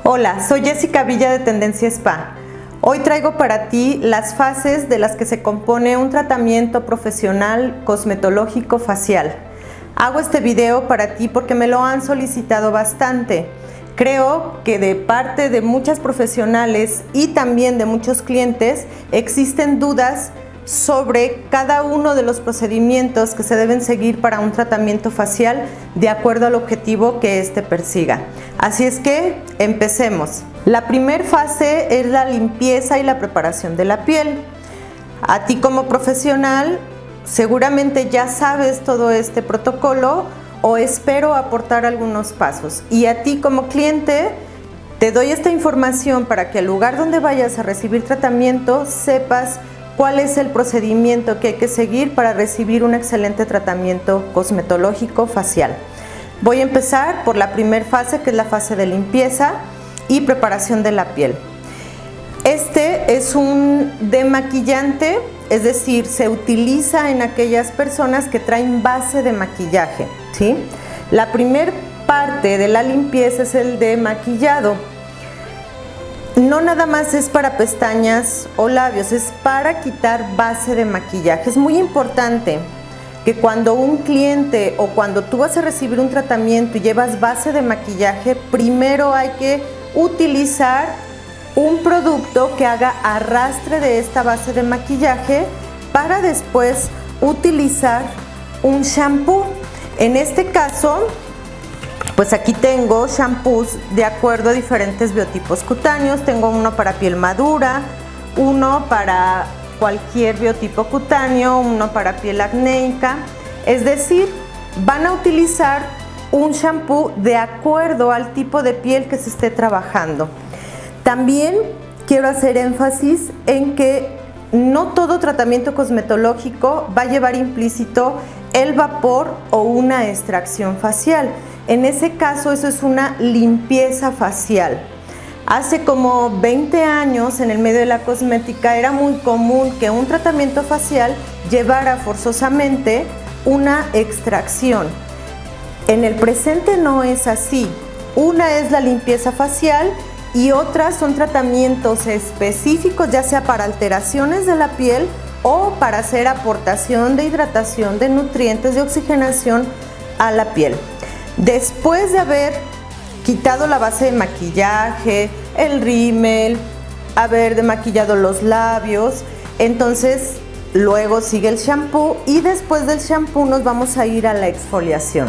Hola, soy Jessica Villa de Tendencia Spa. Hoy traigo para ti las fases de las que se compone un tratamiento profesional cosmetológico facial. Hago este video para ti porque me lo han solicitado bastante. Creo que de parte de muchas profesionales y también de muchos clientes existen dudas sobre cada uno de los procedimientos que se deben seguir para un tratamiento facial de acuerdo al objetivo que éste persiga. Así es que empecemos. La primera fase es la limpieza y la preparación de la piel. A ti como profesional seguramente ya sabes todo este protocolo o espero aportar algunos pasos. Y a ti como cliente te doy esta información para que al lugar donde vayas a recibir tratamiento sepas cuál es el procedimiento que hay que seguir para recibir un excelente tratamiento cosmetológico facial. Voy a empezar por la primera fase, que es la fase de limpieza y preparación de la piel. Este es un demaquillante, es decir, se utiliza en aquellas personas que traen base de maquillaje, ¿sí? La primera parte de la limpieza es el demaquillado. No nada más es para pestañas o labios, es para quitar base de maquillaje. Es muy importante que cuando un cliente o cuando tú vas a recibir un tratamiento y llevas base de maquillaje, primero hay que utilizar un producto que haga arrastre de esta base de maquillaje para después utilizar un shampoo. En este caso, pues aquí tengo shampoos de acuerdo a diferentes biotipos cutáneos. Tengo uno para piel madura, uno para cualquier biotipo cutáneo, uno para piel acnéica. Es decir, van a utilizar un shampoo de acuerdo al tipo de piel que se esté trabajando. También quiero hacer énfasis en que no todo tratamiento cosmetológico va a llevar implícito el vapor o una extracción facial. En ese caso, eso es una limpieza facial. Hace como 20 años en el medio de la cosmética era muy común que un tratamiento facial llevara forzosamente una extracción. En el presente no es así. Una es la limpieza facial y otras son tratamientos específicos, ya sea para alteraciones de la piel o para hacer aportación de hidratación, de nutrientes, de oxigenación a la piel. Después de haber quitado la base de maquillaje, el rímel, haber demaquillado los labios, entonces luego sigue el shampoo y después del shampoo nos vamos a ir a la exfoliación.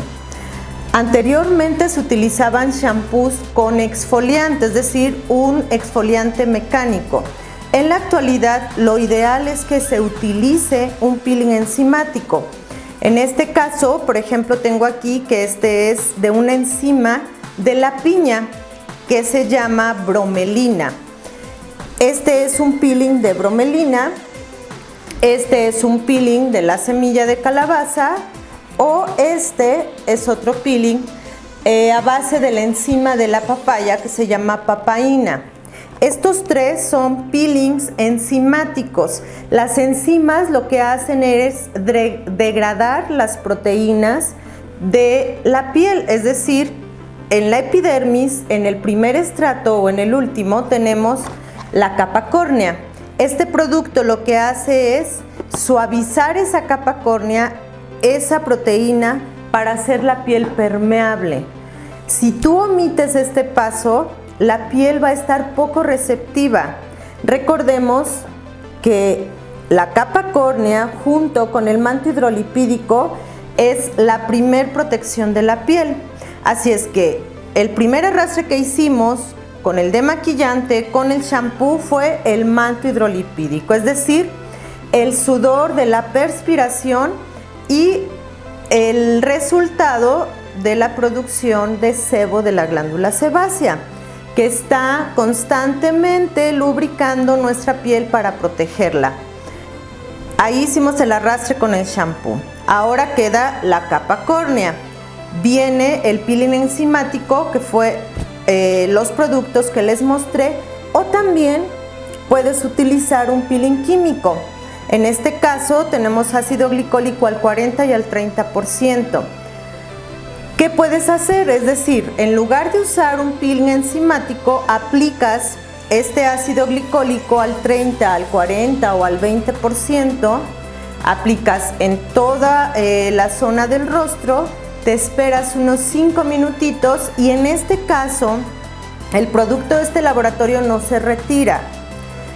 Anteriormente se utilizaban shampoos con exfoliante, es decir, un exfoliante mecánico. En la actualidad lo ideal es que se utilice un peeling enzimático. En este caso, por ejemplo, tengo aquí que este es de una enzima de la piña que se llama bromelina. Este es un peeling de bromelina, este es un peeling de la semilla de calabaza o este es otro peeling a base de la enzima de la papaya que se llama papaína. Estos tres son peelings enzimáticos. Las enzimas lo que hacen es degradar las proteínas de la piel, es decir, en la epidermis, en el primer estrato o en el último tenemos la capa córnea. Este producto lo que hace es suavizar esa capa córnea, esa proteína, para hacer la piel permeable. Si tú omites este paso, la piel va a estar poco receptiva. Recordemos que la capa córnea junto con el manto hidrolipídico es la primer protección de la piel. Así es que el primer arrastre que hicimos con el demaquillante, con el shampoo, fue el manto hidrolipídico, es decir, el sudor de la perspiración y el resultado de la producción de sebo de la glándula sebácea, que está constantemente lubricando nuestra piel para protegerla. Ahí hicimos el arrastre con el shampoo. Ahora queda la capa córnea. Viene el peeling enzimático, que fue los productos que les mostré, o también puedes utilizar un peeling químico. En este caso tenemos ácido glicólico al 40 y al 30%. ¿Qué puedes hacer? Es decir, en lugar de usar un peeling enzimático, aplicas este ácido glicólico al 30, al 40 o al 20%, aplicas en toda la zona del rostro, te esperas unos 5 minutitos y en este caso el producto de este laboratorio no se retira,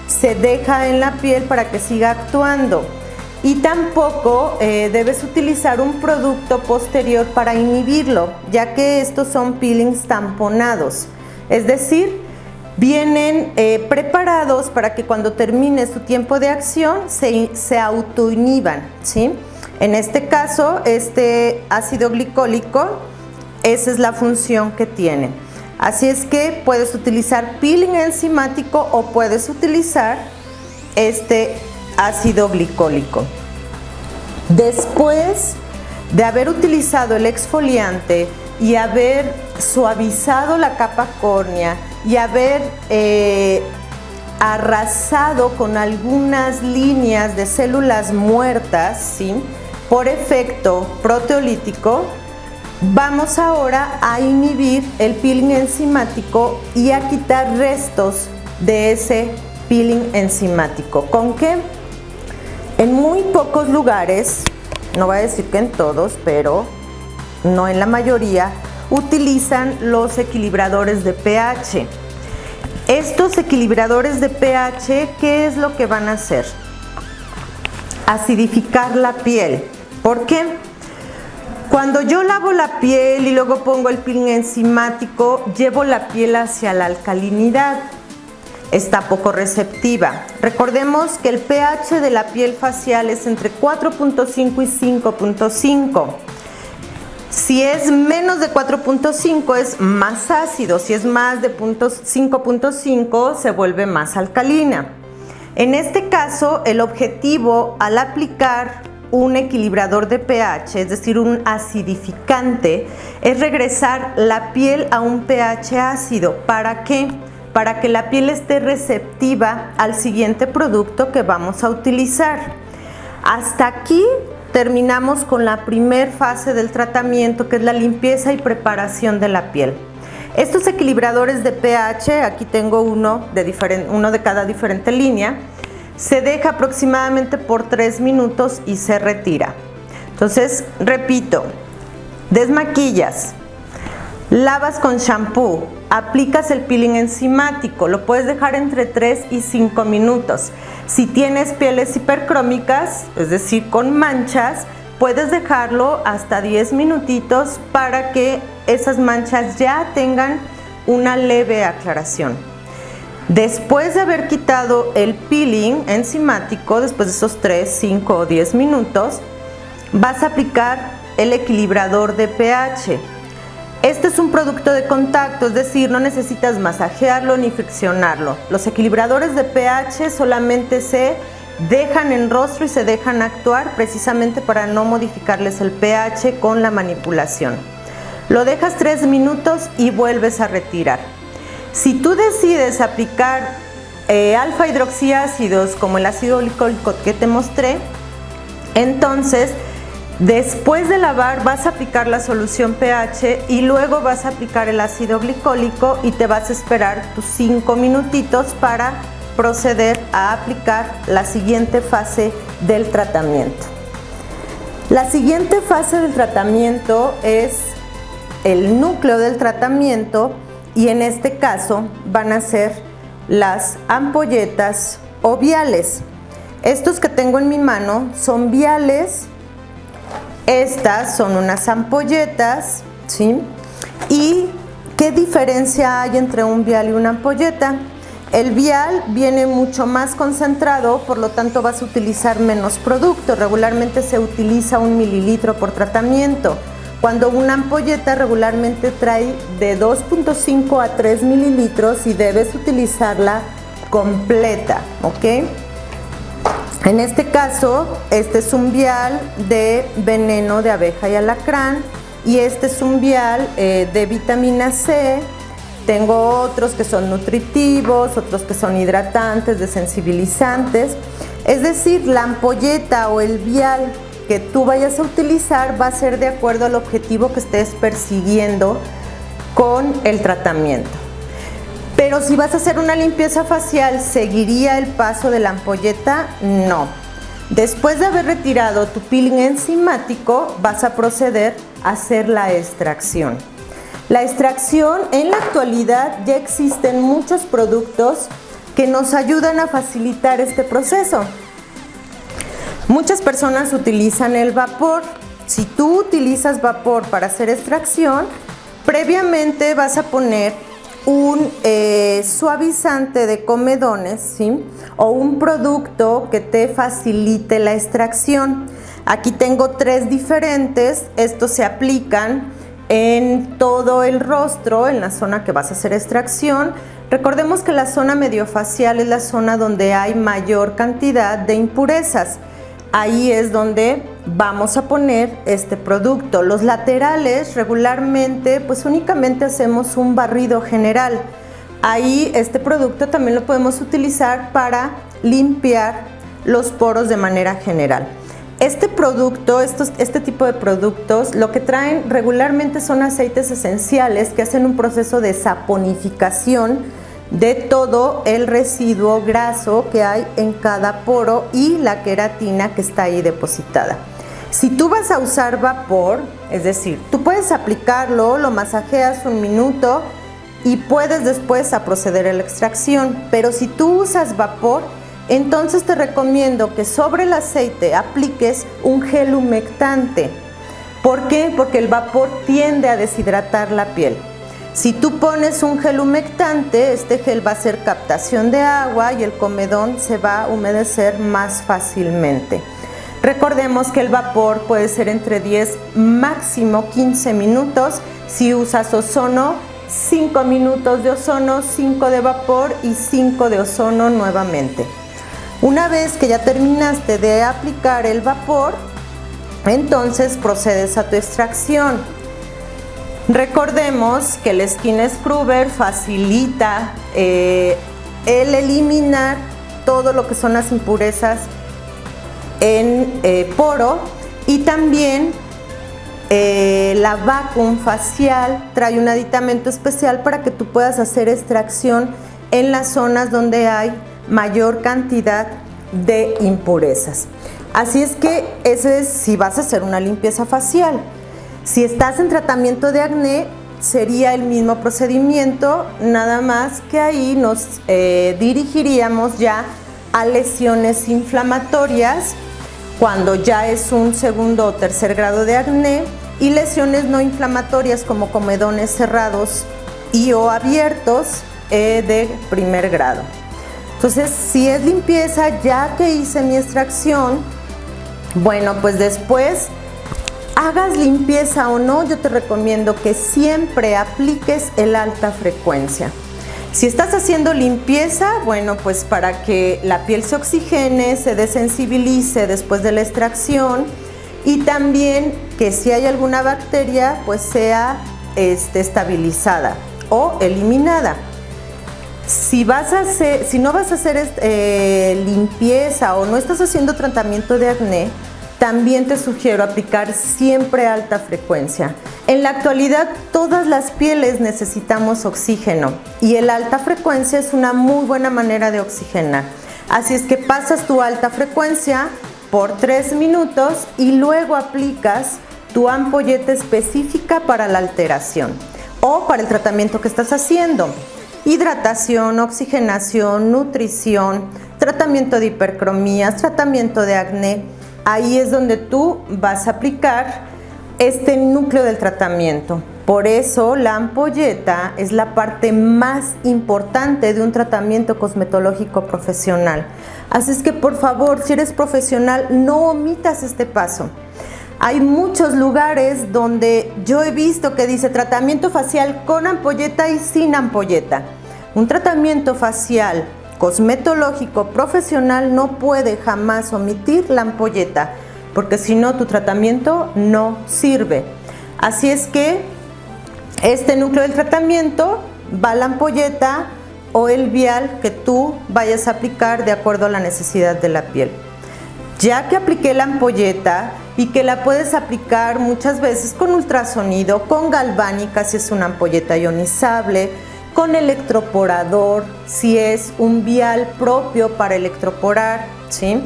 se deja en la piel para que siga actuando. Y tampoco debes utilizar un producto posterior para inhibirlo, ya que estos son peelings tamponados. Es decir, vienen preparados para que cuando termine su tiempo de acción se autoinhiban, ¿sí? En este caso, este ácido glicólico, esa es la función que tiene. Así es que puedes utilizar peeling enzimático o puedes utilizar este ácido glicólico. Después de haber utilizado el exfoliante y haber suavizado la capa córnea y haber arrasado con algunas líneas de células muertas, ¿sí?, por efecto proteolítico, vamos ahora a inhibir el peeling enzimático y a quitar restos de ese peeling enzimático. ¿Con qué? En muy pocos lugares, no voy a decir que en todos, pero no en la mayoría, utilizan los equilibradores de pH. Estos equilibradores de pH, ¿qué es lo que van a hacer? Acidificar la piel. ¿Por qué? Cuando yo lavo la piel y luego pongo el peeling enzimático, llevo la piel hacia la alcalinidad. Está poco receptiva. Recordemos que el pH de la piel facial es entre 4.5 y 5.5. Si es menos de 4.5 es más ácido, si es más de 5.5 se vuelve más alcalina. En este caso, el objetivo al aplicar un equilibrador de pH, es decir, un acidificante, es regresar la piel a un pH ácido. ¿Para qué? Para que la piel esté receptiva al siguiente producto que vamos a utilizar. Hasta aquí terminamos con la primera fase del tratamiento, que es la limpieza y preparación de la piel. Estos equilibradores de pH, aquí tengo uno de cada diferente línea, se deja aproximadamente por 3 minutos y se retira. Entonces, repito, desmaquillas, lavas con shampoo, aplicas el peeling enzimático, lo puedes dejar entre 3 y 5 minutos. Si tienes pieles hipercrómicas, es decir, con manchas, puedes dejarlo hasta 10 minutitos para que esas manchas ya tengan una leve aclaración. Después de haber quitado el peeling enzimático, después de esos 3, 5 o 10 minutos, vas a aplicar el equilibrador de pH. Este es un producto de contacto, es decir, no necesitas masajearlo ni friccionarlo. Los equilibradores de pH solamente se dejan en rostro y se dejan actuar precisamente para no modificarles el pH con la manipulación. Lo dejas 3 minutos y vuelves a retirar. Si tú decides aplicar alfa hidroxiácidos como el ácido glicólico que te mostré, entonces después de lavar vas a aplicar la solución pH y luego vas a aplicar el ácido glicólico y te vas a esperar tus 5 minutitos para proceder a aplicar la siguiente fase del tratamiento. La siguiente fase del tratamiento es el núcleo del tratamiento y en este caso van a ser las ampolletas o viales. Estos que tengo en mi mano son viales. Estas son unas ampolletas, ¿sí? ¿Y qué diferencia hay entre un vial y una ampolleta? El vial viene mucho más concentrado, por lo tanto vas a utilizar menos producto. Regularmente se utiliza 1 mililitro por tratamiento, cuando una ampolleta regularmente trae de 2.5 a 3 mililitros y debes utilizarla completa, ¿ok? En este caso, este es un vial de veneno de abeja y alacrán y este es un vial de vitamina C. Tengo otros que son nutritivos, otros que son hidratantes, desensibilizantes. Es decir, la ampolleta o el vial que tú vayas a utilizar va a ser de acuerdo al objetivo que estés persiguiendo con el tratamiento. Pero si vas a hacer una limpieza facial, ¿seguiría el paso de la ampolleta? No. Después de haber retirado tu peeling enzimático, vas a proceder a hacer la extracción. La extracción, en la actualidad ya existen muchos productos que nos ayudan a facilitar este proceso. Muchas personas utilizan el vapor. Si tú utilizas vapor para hacer extracción, previamente vas a poner un suavizante de comedones, ¿sí? O un producto que te facilite la extracción. Aquí tengo 3 diferentes. Estos se aplican en todo el rostro, en la zona que vas a hacer extracción. Recordemos que la zona mediofacial es la zona donde hay mayor cantidad de impurezas. Ahí es donde vamos a poner este producto. Los laterales regularmente pues únicamente hacemos un barrido general. Ahí este producto también lo podemos utilizar para limpiar los poros de manera general. Este producto, este tipo de productos, lo que traen regularmente son aceites esenciales que hacen un proceso de saponificación de todo el residuo graso que hay en cada poro y la queratina que está ahí depositada. Si tú vas a usar vapor, es decir, tú puedes aplicarlo, lo masajeas un minuto y puedes después a proceder a la extracción. Pero si tú usas vapor, entonces te recomiendo que sobre el aceite apliques un gel humectante. ¿Por qué? Porque el vapor tiende a deshidratar la piel. Si tú pones un gel humectante, este gel va a hacer captación de agua y el comedón se va a humedecer más fácilmente. Recordemos que el vapor puede ser entre 10 máximo 15 minutos. Si usas ozono, 5 minutos de ozono, 5 de vapor y 5 de ozono nuevamente. Una vez que ya terminaste de aplicar el vapor, entonces procedes a tu extracción. Recordemos que el Skin Scrubber facilita el eliminar todo lo que son las impurezas en poro, y también la Vacuum facial trae un aditamento especial para que tú puedas hacer extracción en las zonas donde hay mayor cantidad de impurezas. Así es que eso es si vas a hacer una limpieza facial. Si estás en tratamiento de acné, sería el mismo procedimiento, nada más que ahí nos dirigiríamos ya a lesiones inflamatorias, cuando ya es un segundo o tercer grado de acné, y lesiones no inflamatorias como comedones cerrados y o abiertos de primer grado. Entonces, si es limpieza, ya que hice mi extracción, bueno, pues después hagas limpieza o no, yo te recomiendo que siempre apliques el alta frecuencia. Si estás haciendo limpieza, bueno, pues para que la piel se oxigene, se desensibilice después de la extracción, y también que si hay alguna bacteria, pues sea estabilizada o eliminada. Si no vas a hacer limpieza o no estás haciendo tratamiento de acné, también te sugiero aplicar siempre alta frecuencia. En la actualidad, todas las pieles necesitamos oxígeno y el alta frecuencia es una muy buena manera de oxigenar. Así es que pasas tu alta frecuencia por 3 minutos y luego aplicas tu ampolleta específica para la alteración o para el tratamiento que estás haciendo. Hidratación, oxigenación, nutrición, tratamiento de hipercromías, tratamiento de acné. Ahí es donde tú vas a aplicar este núcleo del tratamiento. Por eso la ampolleta es la parte más importante de un tratamiento cosmetológico profesional. Así es que por favor, si eres profesional, no omitas este paso. Hay muchos lugares donde yo he visto que dice tratamiento facial con ampolleta y sin ampolleta. Un tratamiento facial cosmetológico profesional no puede jamás omitir la ampolleta, porque si no tu tratamiento no sirve. Así es que este núcleo del tratamiento va la ampolleta o el vial que tú vayas a aplicar de acuerdo a la necesidad de la piel. Ya que apliqué la ampolleta y que la puedes aplicar muchas veces con ultrasonido, con galvánica si es una ampolleta ionizable, con electroporador si es un vial propio para electroporar, ¿sí?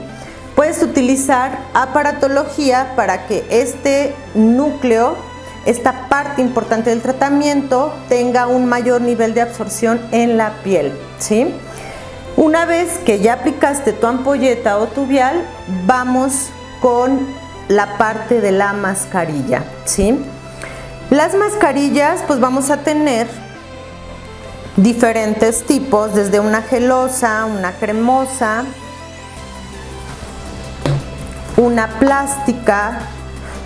Puedes utilizar aparatología para que este núcleo, esta parte importante del tratamiento, tenga un mayor nivel de absorción en la piel, ¿sí? Una vez que ya aplicaste tu ampolleta o tu vial, vamos con la parte de la mascarilla, ¿sí? Las mascarillas, pues vamos a tener diferentes tipos, desde una gelosa, una cremosa, una plástica,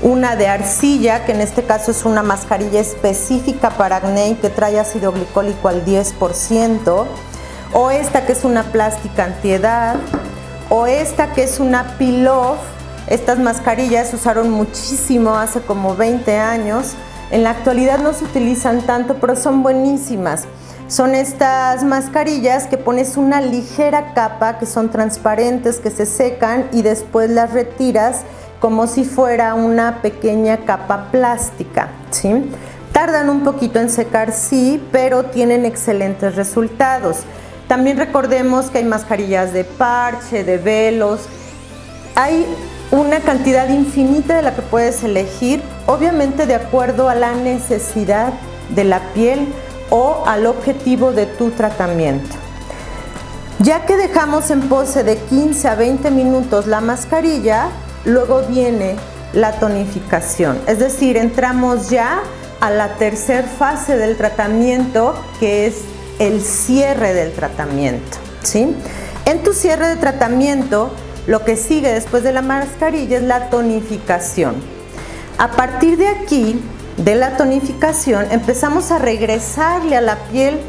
una de arcilla, que en este caso es una mascarilla específica para acné que trae ácido glicólico al 10%, o esta que es una plástica antiedad, o esta que es una peel-off. Estas mascarillas se usaron muchísimo hace como 20 años, en la actualidad no se utilizan tanto, pero son buenísimas. Son estas mascarillas que pones una ligera capa, que son transparentes, que se secan y después las retiras como si fuera una pequeña capa plástica, ¿sí? Tardan un poquito en secar, sí, pero tienen excelentes resultados. También recordemos que hay mascarillas de parche, de velos. Hay una cantidad infinita de la que puedes elegir, obviamente de acuerdo a la necesidad de la piel o al objetivo de tu tratamiento. Ya que dejamos en pose de 15 a 20 minutos la mascarilla, luego viene la tonificación, es decir, entramos ya a la tercera fase del tratamiento, que es el cierre del tratamiento, ¿sí? En tu cierre de tratamiento, lo que sigue después de la mascarilla es la tonificación. A partir de aquí, de la tonificación, empezamos a regresarle a la piel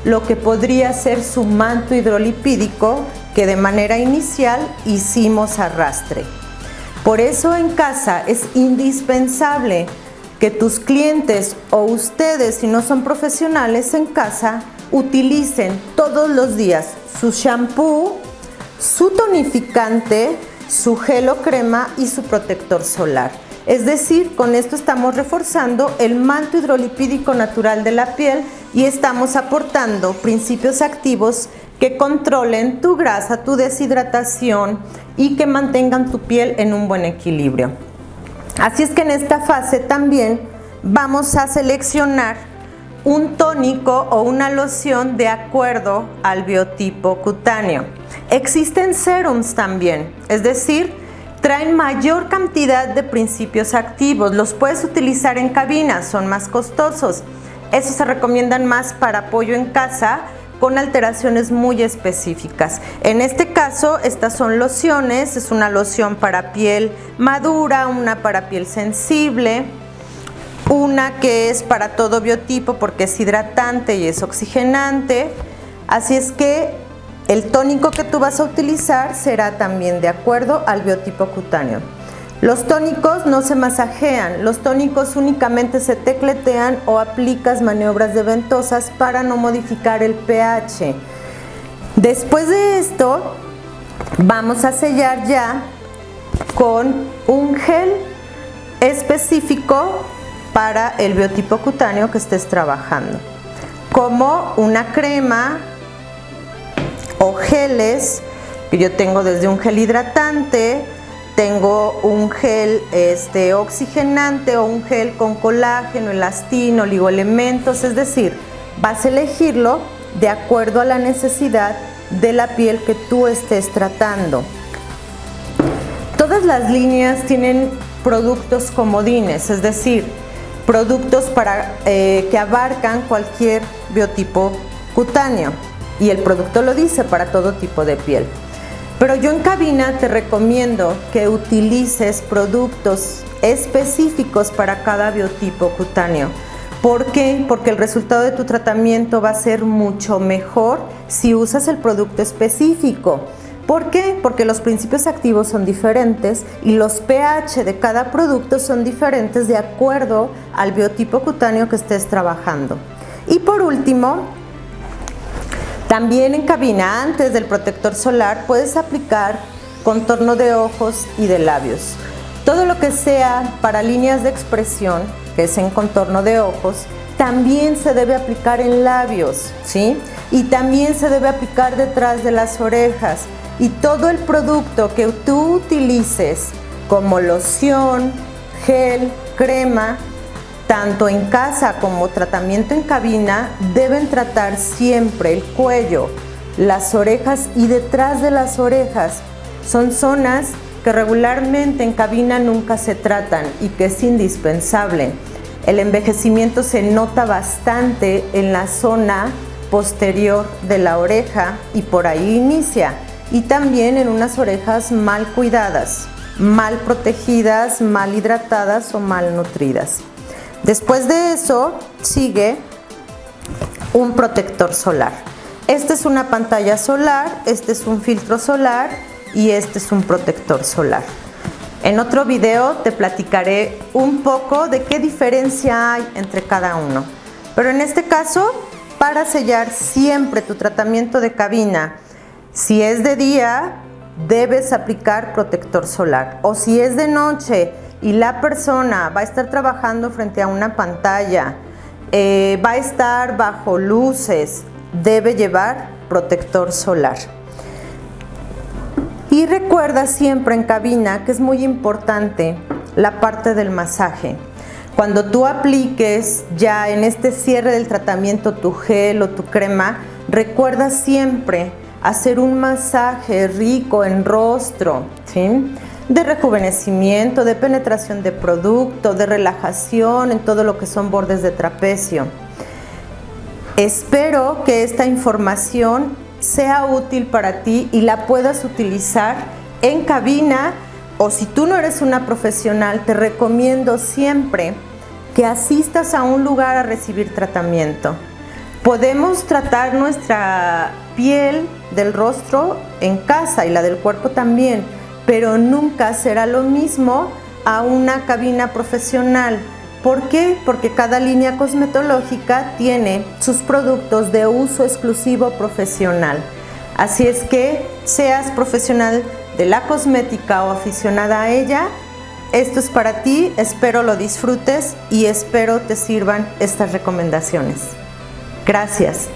lo que podría ser su manto hidrolipídico que de manera inicial hicimos arrastre. Por eso en casa es indispensable que tus clientes o ustedes, si no son profesionales en casa, utilicen todos los días su shampoo, su tonificante, su gel o crema y su protector solar. Es decir, con esto estamos reforzando el manto hidrolipídico natural de la piel y estamos aportando principios activos que controlen tu grasa, tu deshidratación y que mantengan tu piel en un buen equilibrio. Así es que en esta fase también vamos a seleccionar un tónico o una loción de acuerdo al biotipo cutáneo. Existen serums también, es decir, traen mayor cantidad de principios activos. Los puedes utilizar en cabina, son más costosos. Esos se recomiendan más para apoyo en casa con alteraciones muy específicas. En este caso, estas son lociones. Es una loción para piel madura, una para piel sensible, una que es para todo biotipo porque es hidratante y es oxigenante. Así es que el tónico que tú vas a utilizar será también de acuerdo al biotipo cutáneo. Los tónicos no se masajean, los tónicos únicamente se tecletean o aplicas maniobras de ventosas para no modificar el pH. Después de esto, vamos a sellar ya con un gel específico para el biotipo cutáneo que estés trabajando, como una crema o geles, que yo tengo desde un gel hidratante, tengo un gel oxigenante o un gel con colágeno, elastina, oligoelementos, es decir, vas a elegirlo de acuerdo a la necesidad de la piel que tú estés tratando. Todas las líneas tienen productos comodines, es decir, productos que abarcan cualquier biotipo cutáneo. Y el producto lo dice, para todo tipo de piel. Pero yo en cabina te recomiendo que utilices productos específicos para cada biotipo cutáneo. ¿Por qué? Porque el resultado de tu tratamiento va a ser mucho mejor si usas el producto específico. ¿Por qué? Porque los principios activos son diferentes y los pH de cada producto son diferentes de acuerdo al biotipo cutáneo que estés trabajando. Y por último, también en cabina, antes del protector solar, puedes aplicar contorno de ojos y de labios. Todo lo que sea para líneas de expresión, que es en contorno de ojos, también se debe aplicar en labios, ¿sí? Y también se debe aplicar detrás de las orejas. Y todo el producto que tú utilices, como loción, gel, crema, tanto en casa como tratamiento en cabina, deben tratar siempre el cuello, las orejas y detrás de las orejas. Son zonas que regularmente en cabina nunca se tratan y que es indispensable. El envejecimiento se nota bastante en la zona posterior de la oreja y por ahí inicia. Y también en unas orejas mal cuidadas, mal protegidas, mal hidratadas o mal nutridas. Después de eso sigue un protector solar. Esta es una pantalla solar, este es un filtro solar y este es un protector solar. En otro video te platicaré un poco de qué diferencia hay entre cada uno. Pero en este caso, para sellar siempre tu tratamiento de cabina, si es de día, debes aplicar protector solar. O si es de noche y la persona va a estar trabajando frente a una pantalla, va a estar bajo luces, debe llevar protector solar. Y recuerda siempre en cabina que es muy importante la parte del masaje. Cuando tú apliques ya en este cierre del tratamiento tu gel o tu crema, recuerda siempre hacer un masaje rico en rostro, ¿sí? De rejuvenecimiento, de penetración de producto, de relajación en todo lo que son bordes de trapecio. Espero que esta información sea útil para ti y la puedas utilizar en cabina, o si tú no eres una profesional, te recomiendo siempre que asistas a un lugar a recibir tratamiento. Podemos tratar nuestra piel del rostro en casa y la del cuerpo también, pero nunca será lo mismo a una cabina profesional. ¿Por qué? Porque cada línea cosmetológica tiene sus productos de uso exclusivo profesional. Así es que, seas profesional de la cosmética o aficionada a ella, esto es para ti, espero lo disfrutes y espero te sirvan estas recomendaciones. Gracias.